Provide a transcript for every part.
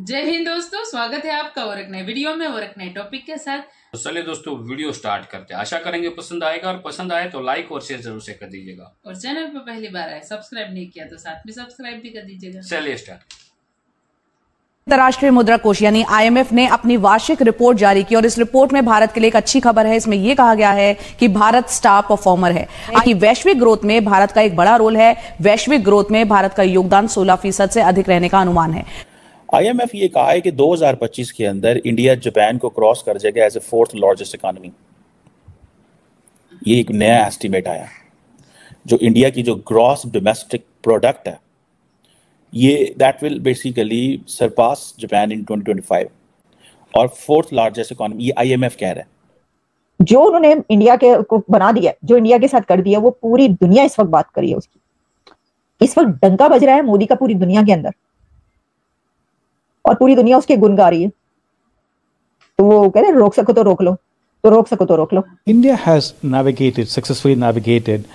जय हिंद दोस्तों, स्वागत है आपका और एक नए वीडियो में और एक नए टॉपिक के साथ। तो चलिए दोस्तों वीडियो स्टार्ट करते हैं। आशा करेंगे पसंद आएगा और पसंद आए तो लाइक और शेयर जरूर से कर दीजिएगा। और चैनल पर पहली बार आए सब्सक्राइब नहीं किया तो साथ में सब्सक्राइब भी कर दीजिएगा। चलिए स्टार्ट। अंतर्राष्ट्रीय मुद्रा कोष यानी आईएमएफ ने अपनी वार्षिक रिपोर्ट जारी की और इस रिपोर्ट में भारत के लिए एक अच्छी खबर है। इसमें यह कहा गया है कि भारत स्टार परफॉर्मर है, कि वैश्विक ग्रोथ में भारत का एक बड़ा रोल है। वैश्विक ग्रोथ में भारत का योगदान 16% से अधिक रहने का अनुमान है। आईएमएफ ये कहा है कि 2025 के अंदर इंडिया जापान को क्रॉस कर जाएगा as a fourth largest economy. ये एक नया एस्टीमेट आया। जो इंडिया की जो ग्रॉस डोमेस्टिक प्रोडक्ट है ये that will basically surpass Japan in 2025 और फोर्थ लार्जेस्ट इकोनॉमी, ये आईएमएफ कह रहा है। जो उन्होंने इंडिया के को बना दिया, जो इंडिया के साथ कर दिया, वो पूरी दुनिया इस वक्त बात कर रही है उसकी। इस वक्त डंका बज रहा है मोदी का पूरी दुनिया के अंदर और पूरी दुनिया उसके गुण गा रही है। तो वो कह रहे हैं रोक सको तो रोक लो, तो रोक सको तो रोक लो। India has successfully navigated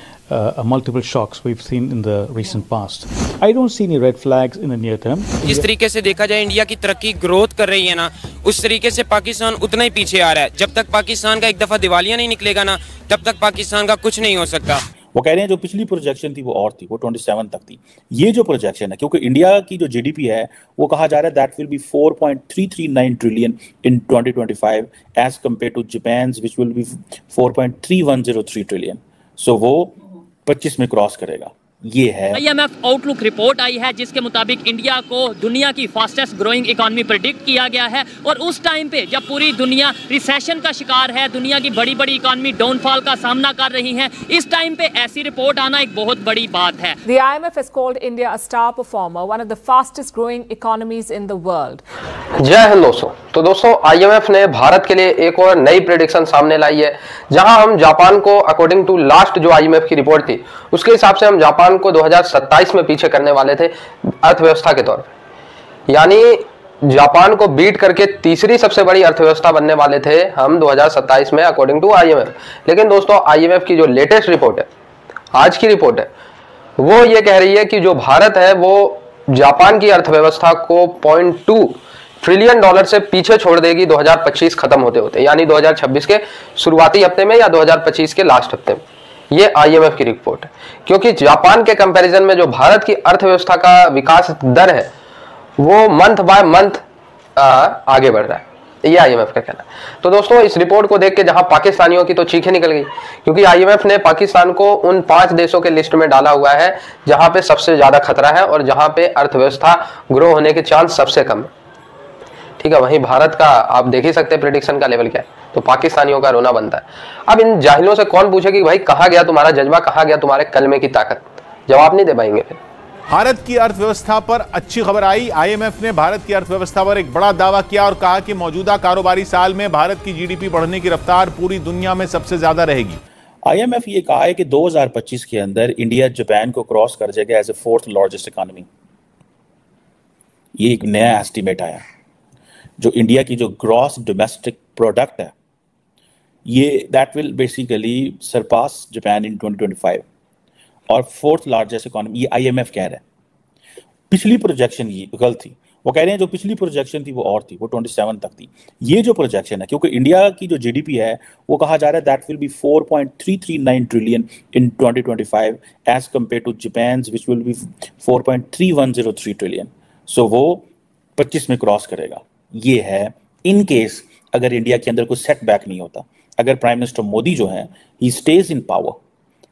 multiple shocks we've seen in the recent past. I don't see any red flags in the near term. जिस तरीके से देखा जाए इंडिया की तरक्की ग्रोथ कर रही है ना, उस तरीके से पाकिस्तान उतना ही पीछे आ रहा है। जब तक पाकिस्तान का एक दफा दिवालिया नहीं निकलेगा ना, तब तक पाकिस्तान का कुछ नहीं हो सकता। वो कह रहे हैं जो पिछली प्रोजेक्शन थी वो और थी, वो 27 तक थी। ये जो प्रोजेक्शन है, क्योंकि इंडिया की जो जीडीपी है वो कहा जा रहा है that will be 4.339 trillion in 2025 as compared to Japan which will be 4.3103 trillion. So वो 25 में क्रॉस करेगा। ये है आईएमएफ आउटलुक रिपोर्ट आई है जिसके मुताबिक इंडिया को दुनिया की फास्टेस्ट ग्रोइंग इकोनॉमी प्रेडिक्ट किया गया है। और उस टाइम पे जब पूरी दुनिया रिसेशन का शिकार है, दुनिया की बड़ी बड़ी इकोनॉमी डाउनफॉल का सामना कर रही है, इस टाइम पे ऐसी रिपोर्ट आना एक बहुत बड़ी बात है। The IMF has called India a star performer, one of the fastest growing economies in the world. जय हिंद दोस्तों। तो दोस्तों आईएमएफ ने भारत के लिए एक और नई प्रेडिक्शन सामने लाई है, जहां हम जापान को अकॉर्डिंग टू लास्ट जो आईएमएफ की रिपोर्ट थी उसके हिसाब से हम जापान को 2027 में पीछे करने वाले थे अर्थव्यवस्था के तौर पे। यानी जापान को बीट करके तीसरी सबसे बड़ी अर्थव्यवस्था बनने वाले थे हम 2027 में अकॉर्डिंग टू आईएमएफ। लेकिन दोस्तों आईएमएफ की जो लेटेस्ट रिपोर्ट है, आज की रिपोर्ट है, वो ये कह रही है कि जो भारत है वो जापान की अर्थव्यवस्था को 0.2 ट्रिलियन डॉलर से पीछे छोड़ देगी 2025 खत्म होते होते, यानी 2026 के शुरुआती हफ्ते में या 2025 के लास्ट हफ्ते में। ये आईएमएफ की रिपोर्ट है, क्योंकि जापान के कंपैरिजन में जो भारत की अर्थव्यवस्था का विकास दर है वो मंथ बाय मंथ आगे बढ़ रहा है, ये आईएमएफ का कहना है। तो दोस्तों इस रिपोर्ट को देख के जहां पाकिस्तानियों की तो चीखें निकल गई, क्योंकि आईएमएफ ने पाकिस्तान को उन 5 देशों के लिस्ट में डाला हुआ है जहां पे सबसे ज्यादा खतरा है और जहां पे अर्थव्यवस्था ग्रो होने के चांस सबसे कम है। ठीक है, वहीं भारत का आप देख ही सकते हैं प्रेडिक्शन का लेवल क्या है, तो पाकिस्तानियों का रोना बनता है। अब इन जाहिलों से कौन पूछे कि भाई कहाँ गया तुम्हारा जज्बा, कहाँ गया तुम्हारे कलमे की ताकत? जवाब नहीं दे पाएंगे फिर। भारत की अर्थव्यवस्था पर अच्छी खबर आई। आईएमएफ ने भारत की अर्थव्यवस्था पर एक बड़ा दावा किया और कहा कि मौजूदा कारोबारी साल में भारत की जीडीपी बढ़ने की रफ्तार पूरी दुनिया में सबसे ज्यादा रहेगी। आईएमएफ ये कहा है कि 2025 के अंदर इंडिया जापान को क्रॉस कर जाएगा as a fourth largest economy. ये एक नया एस्टीमेट आया। जो इंडिया की जो ग्रॉस डोमेस्टिक प्रोडक्ट है ये that will basically surpass Japan in 2025 और फोर्थ लार्जेस्ट इकोनॉमी, ये आईएमएफ कह रहा है। पिछली प्रोजेक्शन ये गलत थी। वो कह रहे हैं जो पिछली प्रोजेक्शन थी वो और थी, वो 27 तक थी। ये जो प्रोजेक्शन है, क्योंकि इंडिया की जो जीडीपी है वो कहा जा रहा है that will be 4.339 trillion in 2025 as compared to Japan which will be 4.3103 trillion. So वो 25 में क्रॉस करेगा। ये है इन केस अगर इंडिया के अंदर कोई सेटबैक नहीं होता, अगर प्राइम मिनिस्टर मोदी जो है he stays in power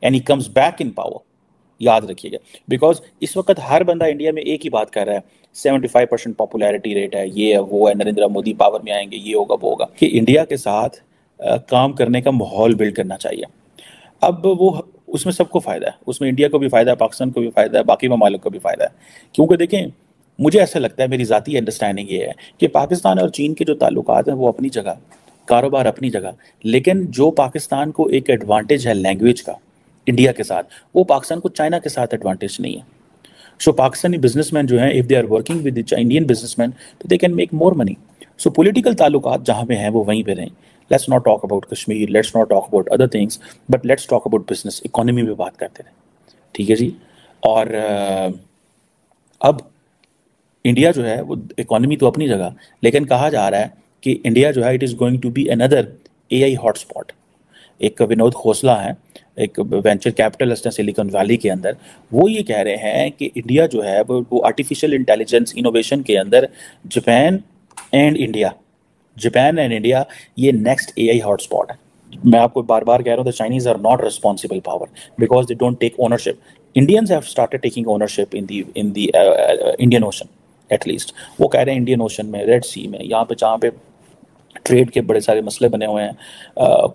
and he comes back in power. याद रखिएगा, बिकॉज इस वक्त हर बंदा इंडिया में एक ही बात कर रहा है, 75% पॉपुलैरिटी रेट है, ये है वो है, नरेंद्र मोदी पावर में आएंगे, ये होगा वो होगा। कि इंडिया के साथ काम करने का माहौल बिल्ड करना चाहिए। अब वो उसमें सबको फायदा है, उसमें इंडिया को भी फायदा है, पाकिस्तान को भी फायदा है, बाकी ममालिक को भी फायदा है। क्योंकि देखें, मुझे ऐसा लगता है, मेरी ज़ाती अंडरस्टैंडिंग ये है कि पाकिस्तान और चीन के जो ताल्लुकात हैं वो अपनी जगह, कारोबार अपनी जगह, लेकिन जो पाकिस्तान को एक एडवांटेज है लैंग्वेज का इंडिया के साथ, वो पाकिस्तान को चाइना के साथ एडवांटेज नहीं है। सो पाकिस्तानी बिजनेसमैन जो हैं, if they are working with the Indian businessman तो they can make more money. So political ताल्लुकात जहाँ पे हैं वो वहीं पे रहें। Let's not talk about Kashmir, let's not talk about other things, but let's talk about business, economy में बात करते रहें। ठीक है जी। और अब इंडिया जो है वो इकोनॉमी तो अपनी जगह, लेकिन कहा जा रहा है कि इंडिया जो है it is going to be another AI hotspot. एक विनोद खोसला है, एक वेंचर कैपिटलिस्ट है सिलिकॉन वैली के अंदर, वो ये कह रहे हैं कि इंडिया जो है वो आर्टिफिशियल इंटेलिजेंस इनोवेशन के अंदर जापान एंड इंडिया ये नेक्स्ट AI हॉटस्पॉट है। मैं आपको बार बार कह रहा हूँ, the Chinese are not responsible power because they don't take ownership. Indians have started taking ownership in the Indian Ocean at least. वो कह रहे हैं इंडियन ओशन में, रेड सी में, यहाँ पे जहाँ पे ट्रेड के बड़े सारे मसले बने हुए हैं,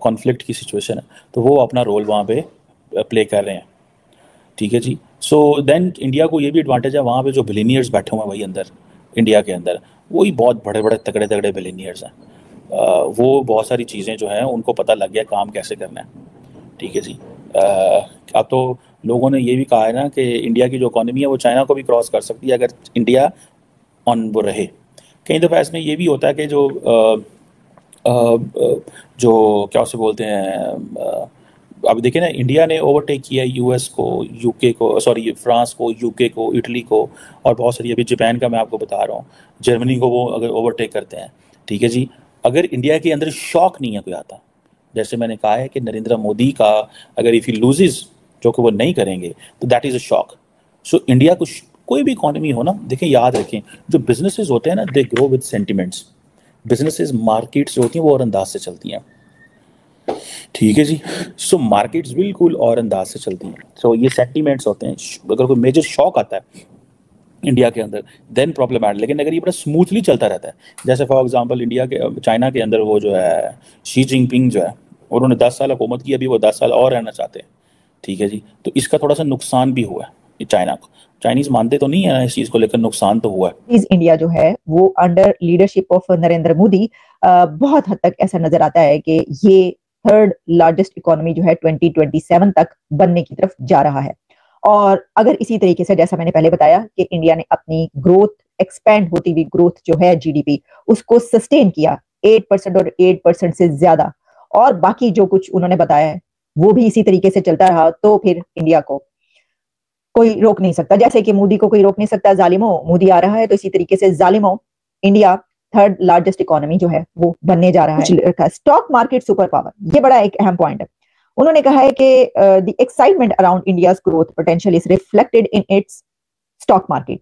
कॉन्फ्लिक्ट की सिचुएशन है, तो वो अपना रोल वहाँ पे प्ले कर रहे हैं। ठीक है जी। सो देन इंडिया को ये भी एडवांटेज है, वहाँ पे जो बिलियनियर्स बैठे हुए हैं वही अंदर इंडिया के अंदर, वही बहुत बड़े बड़े तगड़े तगड़े बिलियनियर्स हैं। वो बहुत सारी चीज़ें जो हैं उनको पता लग गया काम कैसे करना है। ठीक है जी। अब तो लोगों ने ये भी कहा है ना कि इंडिया की जो इकॉनमी है वो चाइना को भी क्रॉस कर सकती है अगर इंडिया ऑन वो रहे। कई दफ़ा इसमें ये भी होता है कि जो क्या उसे बोलते हैं, अब देखिए ना, इंडिया ने ओवरटेक किया US को, UK को, सॉरी फ्रांस को, UK को, इटली को, और बहुत सारी, अभी जापान का मैं आपको बता रहा हूँ, जर्मनी को वो अगर ओवरटेक करते हैं। ठीक है जी। अगर इंडिया के अंदर शॉक नहीं है कोई आता, जैसे मैंने कहा है कि नरेंद्र मोदी का अगर इफ़ ही लूजेस, जो कि वो नहीं करेंगे, तो that is a shock. So India को कोई भी इकॉनमी हो ना, देखें याद रखें, जो बिजनेसेस होते हैं ना they grow with sentiments. Businesses, markets जो होती हैं वो और अंदाज से चलती हैं। ठीक है जी। सो मार्केट्स बिल्कुल और अंदाज से चलती हैं। सो ये सेंटिमेंट्स होते हैं। अगर कोई मेजर शॉक आता है इंडिया के अंदर देन प्रॉब्लम है, लेकिन अगर ये बड़ा स्मूथली चलता रहता है, जैसे फॉर एग्जांपल इंडिया के चाइना के अंदर वो जो है शी जिनपिंग जो है, उन्होंने 10 साल हुकूमत की, अभी वो 10 साल और रहना चाहते हैं। ठीक है जी। तो इसका थोड़ा सा नुकसान भी हुआ है चाइना को। चाइनीज मानते तो नहीं है इस चीज को, लेकर नुकसान तो हुआ है। इंडिया जो है वो under leadership of Narendra Modi बहुत हद तक ऐसा नजर आता है कि ये थर्ड लार्जेस्ट इकोनॉमी जो है 2027 तक बनने की तरफ जा रहा है। और अगर इसी तरीके से, जैसा मैंने पहले बताया कि इंडिया ने अपनी ग्रोथ, एक्सपेंड होती हुई ग्रोथ जो है GDP, उसको सस्टेन किया 8% और 8% से ज्यादा, और बाकी जो कुछ उन्होंने बताया है वो भी इसी तरीके से चलता रहा, तो फिर इंडिया को कोई रोक नहीं सकता। जैसे कि मोदी को कोई रोक नहीं सकता, जालिमो, मोदी आ रहा है तो इसी तरीके से जालिमो, इंडिया थर्ड लार्जेस्ट इकोनॉमी जो है वो बनने जा रहा है। स्टॉक मार्केट सुपर पावर, ये बड़ा एक अहम पॉइंट है। उन्होंने कहा है कि the excitement around India's growth potential is reflected in its stock market.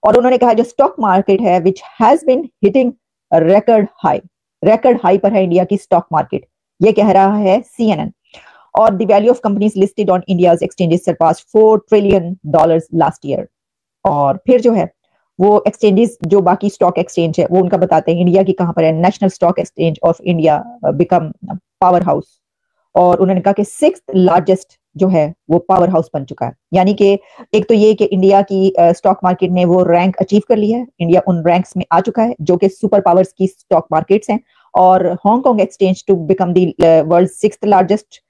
और उन्होंने कहा जो स्टॉक मार्केट है which has been hitting record high पर है इंडिया की स्टॉक मार्केट, ये कह रहा है CNN। और the value of companies listed on India's exchanges surpass $4 trillion last year. और फिर जो है वो एक्सचेंजेस, जो बाकी स्टॉक एक्सचेंज है वो उनका बताते हैं इंडिया की कहां पर है। National stock exchange of India become power house, और उन्होंने कहा कि 6th लार्जेस्ट जो है वो पावर हाउस बन चुका है। यानी कि एक तो ये कि इंडिया की स्टॉक मार्केट ने वो रैंक अचीव कर लिया है, इंडिया उन रैंक्स में आ चुका है जो कि सुपर पावर्स की स्टॉक मार्केट्स हैं। और Hong Kong exchange to become the world 6th largest,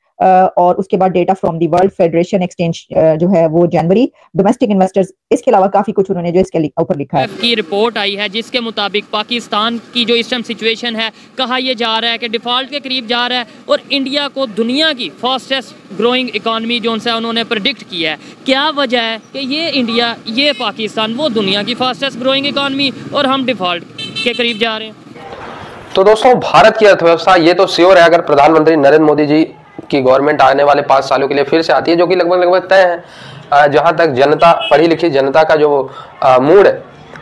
और उसके बाद data from the world federation exchange जो है वो जनवरी, डोमेस्टिक इन्वेस्टर्स, इसके अलावा काफी कुछ उन्होंने जो इसके ऊपर लिखा है। की रिपोर्ट आई है जिसके मुताबिक पाकिस्तान की जो इस टाइम सिचुएशन है, कहा यह जा रहा है कि डिफॉल्ट के करीब जा रहा है, और इंडिया को दुनिया की फास्टेस्ट ग्रोइंग इकॉनमी जो उनसे उन्होंने प्रेडिक्ट किया है। क्या वजह है कि ये इंडिया, ये पाकिस्तान, वो दुनिया की फास्टेस्ट ग्रोइंग इकॉनमी, और हम डिफॉल्ट के करीब जा रहे हैं? तो दोस्तों, भारत की अर्थव्यवस्था ये तो श्योर है, अगर प्रधानमंत्री नरेंद्र मोदी जी की गवर्नमेंट आने वाले 5 सालों के लिए फिर से आती है, जो कि लगभग तय है। जहां तक जनता, पढ़ी लिखी जनता का जो मूड है,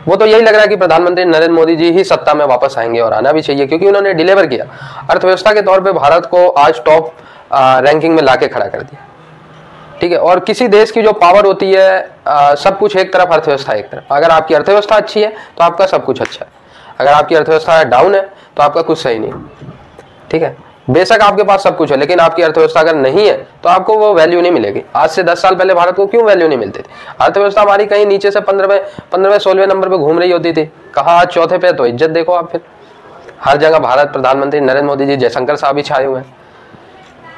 वो तो यही लग रहा है कि प्रधानमंत्री नरेंद्र मोदी जी ही सत्ता में वापस आएंगे, और आना भी चाहिए, क्योंकि उन्होंने डिलीवर किया। अर्थव्यवस्था के तौर पे भारत को आज टॉप रैंकिंग में लाके खड़ा कर दिया। ठीक है। और किसी देश की जो पावर होती है, सब कुछ एक तरफ, अर्थव्यवस्था एक तरफ। अगर आपकी अर्थव्यवस्था अच्छी है तो आपका सब कुछ अच्छा है, अगर आपकी अर्थव्यवस्था डाउन है तो आपका कुछ सही नहीं। ठीक है। बेशक आपके पास सब कुछ है, लेकिन आपकी अर्थव्यवस्था अगर नहीं है तो आपको वो वैल्यू नहीं मिलेगी। आज से 10 साल पहले भारत को क्यों वैल्यू नहीं मिलती थी? अर्थव्यवस्था हमारी कहीं नीचे से 15वें 16वें नंबर पे घूम रही होती थी, कहाँ आज 4थे पे। तो इज्जत देखो आप, फिर हर जगह भारत, प्रधानमंत्री नरेंद्र मोदी जी, जयशंकर साहब भी छाए हुए हैं।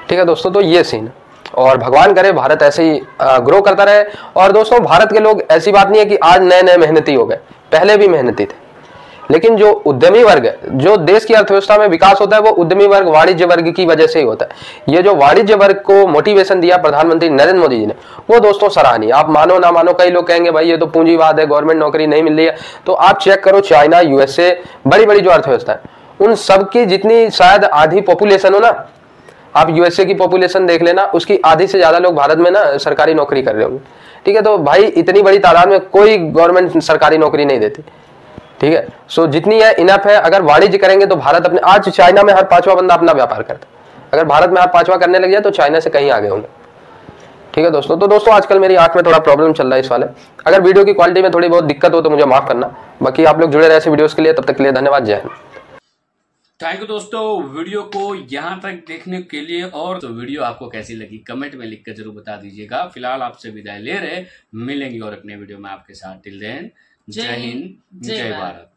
ठीक है दोस्तों, तो ये सीन, और भगवान करे भारत ऐसे ही ग्रो करता रहे। और दोस्तों, भारत के लोग, ऐसी बात नहीं है कि आज नए नए मेहनती हो गए, पहले भी मेहनती थे। लेकिन जो उद्यमी वर्ग है, जो देश की अर्थव्यवस्था में विकास होता है, वो उद्यमी वर्ग, वाणिज्य वर्ग की वजह से ही होता है। ये जो वाणिज्य वर्ग को मोटिवेशन दिया प्रधानमंत्री नरेंद्र मोदी जी ने, वो दोस्तों सराहनीय। आप मानो ना मानो, कई लोग कहेंगे भाई ये तो पूंजीवाद है, गवर्नमेंट नौकरी नहीं मिल रही है, तो आप चेक करो चाइना, यूएसए, बड़ी बड़ी जो अर्थव्यवस्था है, उन सबकी जितनी शायद आधी पॉपुलेशन हो ना, आप यूएसए की पॉपुलेशन देख लेना, उसकी आधी से ज्यादा लोग भारत में ना सरकारी नौकरी कर रहे होंगे। ठीक है, तो भाई इतनी बड़ी तादाद में कोई गवर्नमेंट सरकारी नौकरी नहीं देती। ठीक है, सो जितनी है इनफ है। अगर वाणिज्य करेंगे तो भारत अपने, आज चाइना में हर 5वां बंदा अपना व्यापार करता है, अगर भारत में हर 5वां करने लग जाए तो चाइना से कहीं आगे होंगे। ठीक है दोस्तों, तो दोस्तों आजकल मेरी आंख में थोड़ा प्रॉब्लम चल रहा है इस वाले, अगर वीडियो की क्वालिटी में थोड़ी बहुत दिक्कत हो तो मुझे माफ करना। बाकी आप लोग जुड़े रहे ऐसे वीडियोस के लिए, तब तक के लिए धन्यवाद, जय हिंद। थैंक यू दोस्तों, वीडियो को यहाँ तक देखने के लिए। और तो वीडियो आपको कैसी लगी कमेंट में लिख कर जरूर बता दीजिएगा। फिलहाल आपसे विदाई ले रहे, मिलेंगे और अपने वीडियो में आपके साथ। टिल देन, जय हिंद, जय भारत।